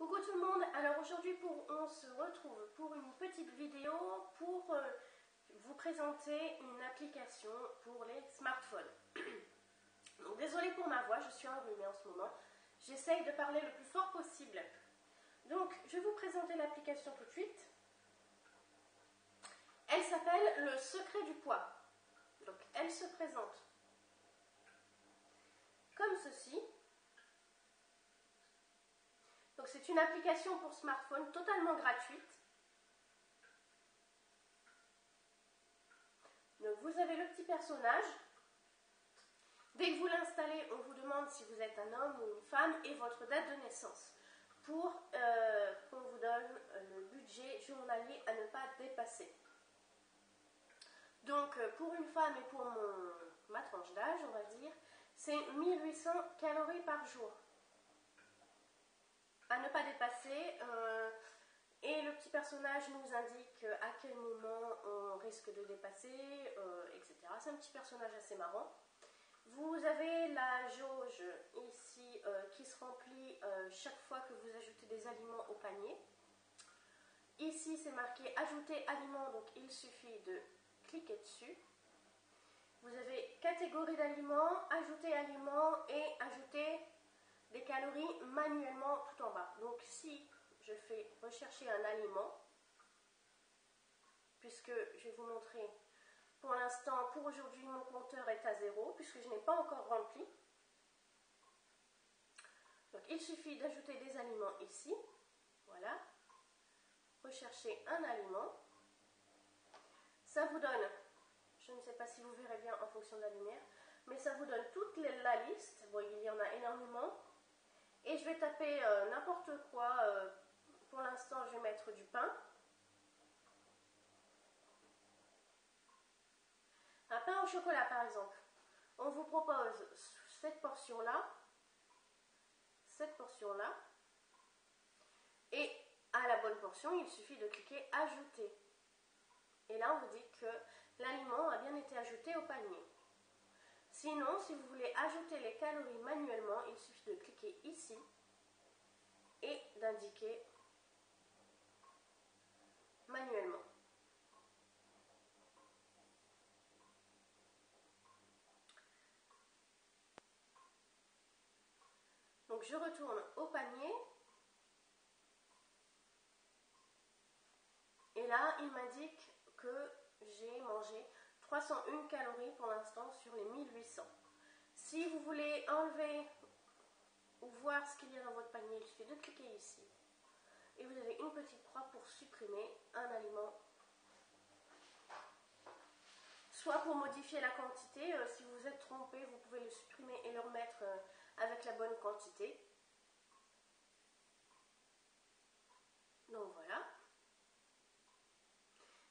Coucou tout le monde, alors aujourd'hui on se retrouve pour une petite vidéo pour vous présenter une application pour les smartphones. Donc désolée pour ma voix, je suis enrhumée en ce moment, j'essaye de parler le plus fort possible. Donc je vais vous présenter l'application tout de suite. Elle s'appelle le secret du poids. Donc elle se présente comme ceci. Donc c'est une application pour smartphone totalement gratuite. Donc vous avez le petit personnage. Dès que vous l'installez, on vous demande si vous êtes un homme ou une femme et votre date de naissance pour qu'on vous donne le budget journalier à ne pas dépasser. Donc pour une femme et pour ma tranche d'âge, on va dire, c'est 1800 calories par jour à ne pas dépasser, et le petit personnage nous indique à quel moment on risque de dépasser, etc. C'est un petit personnage assez marrant. Vous avez la jauge ici qui se remplit chaque fois que vous ajoutez des aliments au panier. Ici c'est marqué ajouter aliments, donc il suffit de cliquer dessus. Vous avez catégorie d'aliments, ajouter aliments et ajouter des calories manuellement tout en bas. Donc si je fais rechercher un aliment, puisque je vais vous montrer, pour l'instant, pour aujourd'hui, mon compteur est à 0, puisque je n'ai pas encore rempli. Donc il suffit d'ajouter des aliments ici, voilà, rechercher un aliment, ça vous donne, je ne sais pas si vous verrez bien en fonction de la lumière, mais ça vous donne toute la liste, bon il y en a énormément. Et je vais taper n'importe quoi, pour l'instant je vais mettre du pain. Un pain au chocolat par exemple. On vous propose cette portion-là, et à la bonne portion, il suffit de cliquer ajouter. Et là on vous dit que l'aliment a bien été ajouté au panier. Sinon, si vous voulez ajouter les calories manuellement, il suffit de cliquer ici et d'indiquer manuellement. Donc je retourne au panier et là il m'indique que j'ai mangé 301 calories pour l'instant sur les 1800. Si vous voulez enlever ou voir ce qu'il y a dans votre panier, il suffit de cliquer ici. Et vous avez une petite croix pour supprimer un aliment. Soit pour modifier la quantité, si vous vous êtes trompé, vous pouvez le supprimer et le remettre avec la bonne quantité. Donc voilà.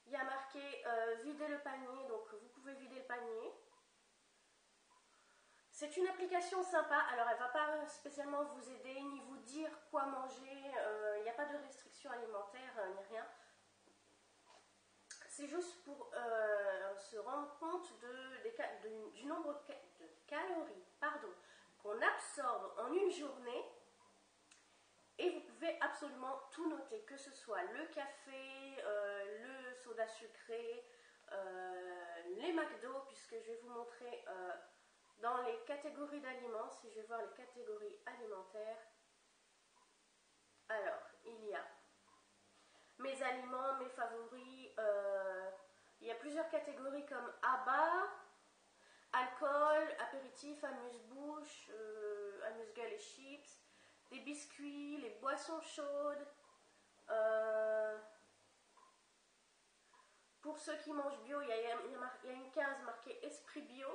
Il y a marqué vider le panier, donc vous pouvez vider le panier. C'est une application sympa, alors elle ne va pas spécialement vous aider ni vous dire quoi manger, il n'y a pas de restrictions alimentaires ni rien. C'est juste pour se rendre compte du nombre de calories qu'on absorbe en une journée. Et vous pouvez absolument tout noter, que ce soit le café, le soda sucré, les McDo, puisque je vais vous montrer dans les catégories d'aliments, si je vais voir les catégories alimentaires. Alors, il y a mes aliments, mes favoris, il y a plusieurs catégories comme ABA, alcool, apéritif, amuse-bouche, amuse-gueule et chips, des biscuits, les boissons chaudes, pour ceux qui mangent bio, il y a une case marquée Esprit Bio,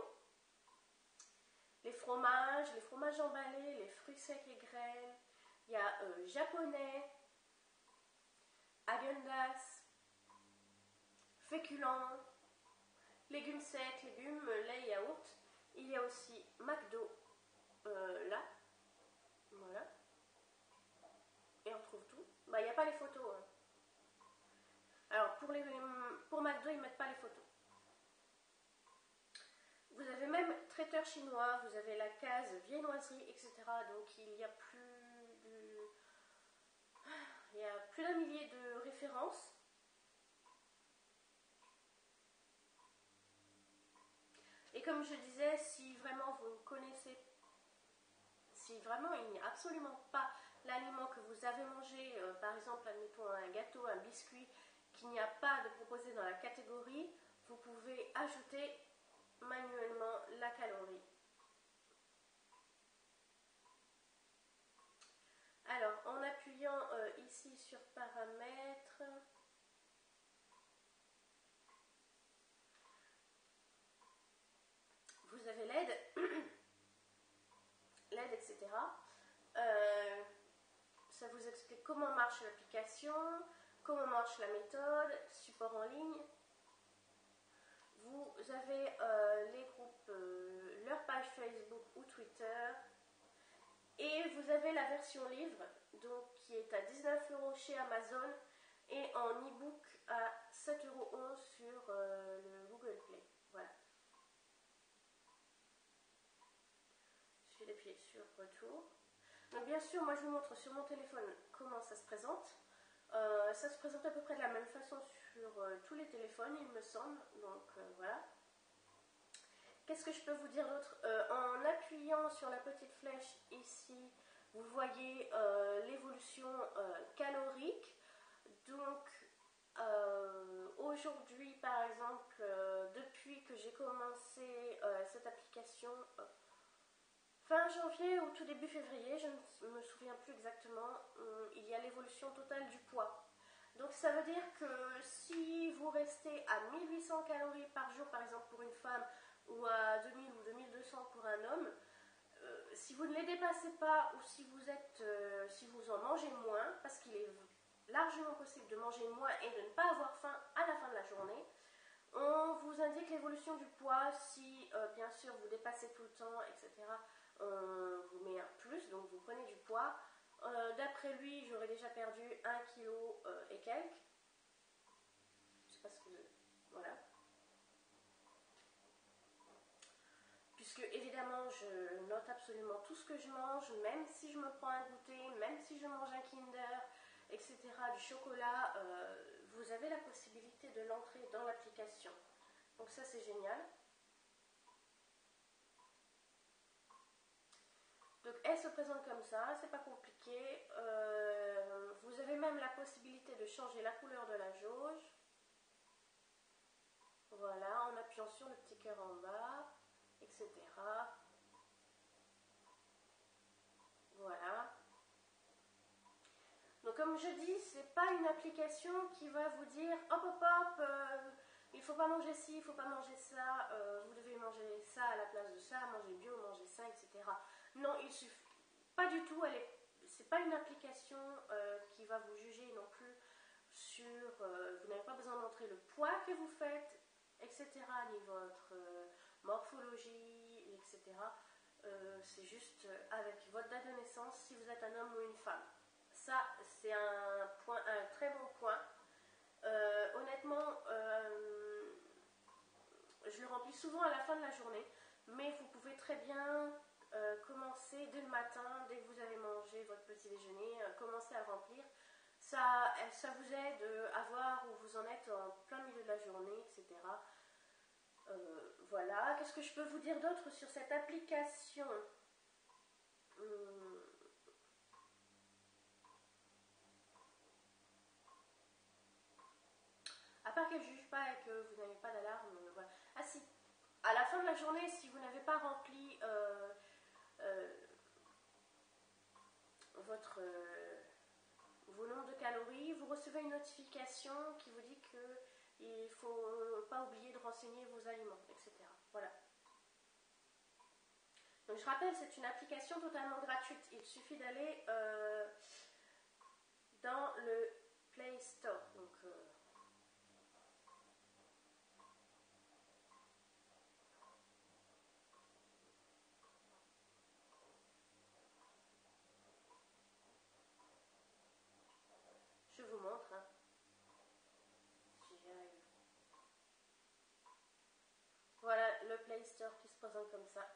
les fromages emballés, les fruits secs et graines, il y a japonais, Häagen-Dazs, féculents, légumes secs, légumes, lait, yaourt. Il y a aussi McDo, là, voilà. Et on trouve tout. Bah, il n'y a pas les photos. Hein. Alors, pour McDo, ils ne mettent pas les photos. Vous avez même traiteur chinois, vous avez la case viennoiserie, etc. Donc, il n'y a plus milliers de références. Et comme je disais, si vraiment vous ne connaissez, si vraiment il n'y a absolument pas l'aliment que vous avez mangé, par exemple, admettons un gâteau, un biscuit, qu'il n'y a pas de proposé dans la catégorie, vous pouvez ajouter manuellement la calorie. Alors, en appuyant ici sur paramètres, vous avez l'aide, l'aide, etc. Ça vous explique comment marche l'application, comment marche la méthode, support en ligne. Vous avez les groupes, leur page Facebook ou Twitter. Et vous avez la version livre, donc qui est à 19 € chez Amazon et en e-book à 7,11 € sur le Google Play. Voilà. Je vais appuyer sur retour. Donc bien sûr, moi je vous montre sur mon téléphone comment ça se présente. Ça se présente à peu près de la même façon sur tous les téléphones, il me semble. Donc voilà. Qu'est-ce que je peux vous dire d'autre? En appuyant sur la petite flèche ici, vous voyez l'évolution calorique. Donc aujourd'hui, par exemple, depuis que j'ai commencé cette application, fin janvier ou tout début février, je ne me souviens plus exactement, il y a l'évolution totale du poids. Donc ça veut dire que si vous restez à 1800 calories par jour, par exemple pour une femme, ou à 2000 ou 2200 pour un homme, si vous ne les dépassez pas ou si vous en mangez moins, parce qu'il est largement possible de manger moins et de ne pas avoir faim à la fin de la journée, on vous indique l'évolution du poids. Si bien sûr vous dépassez tout le temps, etc., on vous met un plus, donc vous prenez du poids. D'après lui, j'aurais déjà perdu 1 kg et quelques. Je sais pas ce que... Voilà. Puisque évidemment je note absolument tout ce que je mange, même si je me prends un goûter, même si je mange un Kinder, etc., du chocolat, vous avez la possibilité de l'entrer dans l'application. Donc ça c'est génial. Donc elle se présente comme ça, c'est pas compliqué. Vous avez même la possibilité de changer la couleur de la jauge. Voilà, en appuyant sur le petit cœur en bas, etc. Voilà. Donc comme je dis, c'est pas une application qui va vous dire hop hop hop, il faut pas manger ci, il faut pas manger ça, vous devez manger ça à la place de ça, manger bio, manger ça, etc. Non, il suffit pas du tout. C'est pas une application qui va vous juger non plus sur. Vous n'avez pas besoin d'entrer le poids que vous faites, etc. Ni votre morphologie, etc. C'est juste avec votre date de naissance si vous êtes un homme ou une femme. Ça, c'est un très bon point. Honnêtement, je le remplis souvent à la fin de la journée, mais vous pouvez très bien commencer dès le matin, dès que vous avez mangé votre petit déjeuner, commencer à le remplir. Ça vous aide à voir où vous en êtes en plein milieu de la journée, etc. Voilà. Qu'est-ce que je peux vous dire d'autre sur cette application? À part qu'elle ne juge pas et que vous n'avez pas d'alarme, voilà. Ah si, à la fin de la journée, si vous n'avez pas rempli vos nombres de calories, vous recevez une notification qui vous dit qu'il ne faut pas oublier de renseigner vos aliments, etc. Voilà. Donc je rappelle, c'est une application totalement gratuite. Il suffit d'aller dans le Play Store. Donc, je vous montre. Hein. Si j'y arrive. Voilà le Play Store qui se présente comme ça.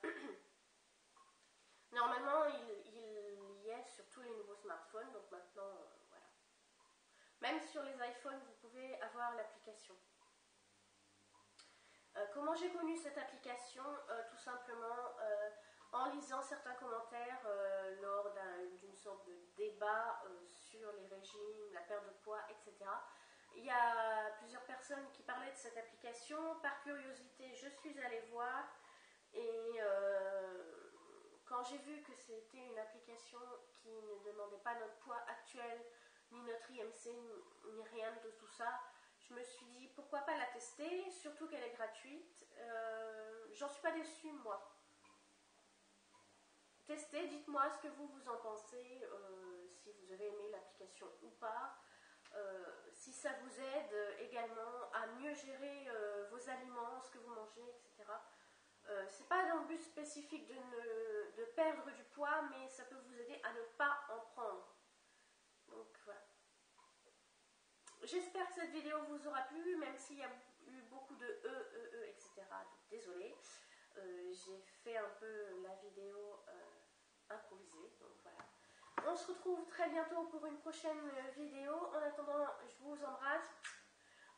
Normalement, il y est sur tous les nouveaux smartphones, donc maintenant, voilà. Même sur les iPhones, vous pouvez avoir l'application. Comment j'ai connu cette application? Tout simplement en lisant certains commentaires lors d'une sorte de débat sur les régimes, la perte de poids, etc. Il y a plusieurs personnes qui parlaient de cette application. Par curiosité, je suis allée voir et quand j'ai vu que c'était une application qui ne demandait pas notre poids actuel, ni notre IMC, ni rien de tout ça, je me suis dit pourquoi pas la tester, surtout qu'elle est gratuite. J'en suis pas déçue moi. Testez, dites-moi ce que vous en pensez, si vous avez aimé l'application ou pas. Si ça vous aide également à mieux gérer vos aliments, ce que vous mangez, etc. C'est pas dans le but spécifique de perdre du poids, mais ça peut vous aider à ne pas en prendre. Donc voilà. J'espère que cette vidéo vous aura plu, même s'il y a eu beaucoup de etc. Donc désolée. J'ai fait un peu la vidéo improvisée. Donc voilà. On se retrouve très bientôt pour une prochaine vidéo. En attendant, je vous embrasse.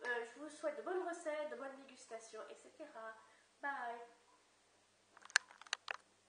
Je vous souhaite de bonnes recettes, de bonnes dégustations, etc. Bye!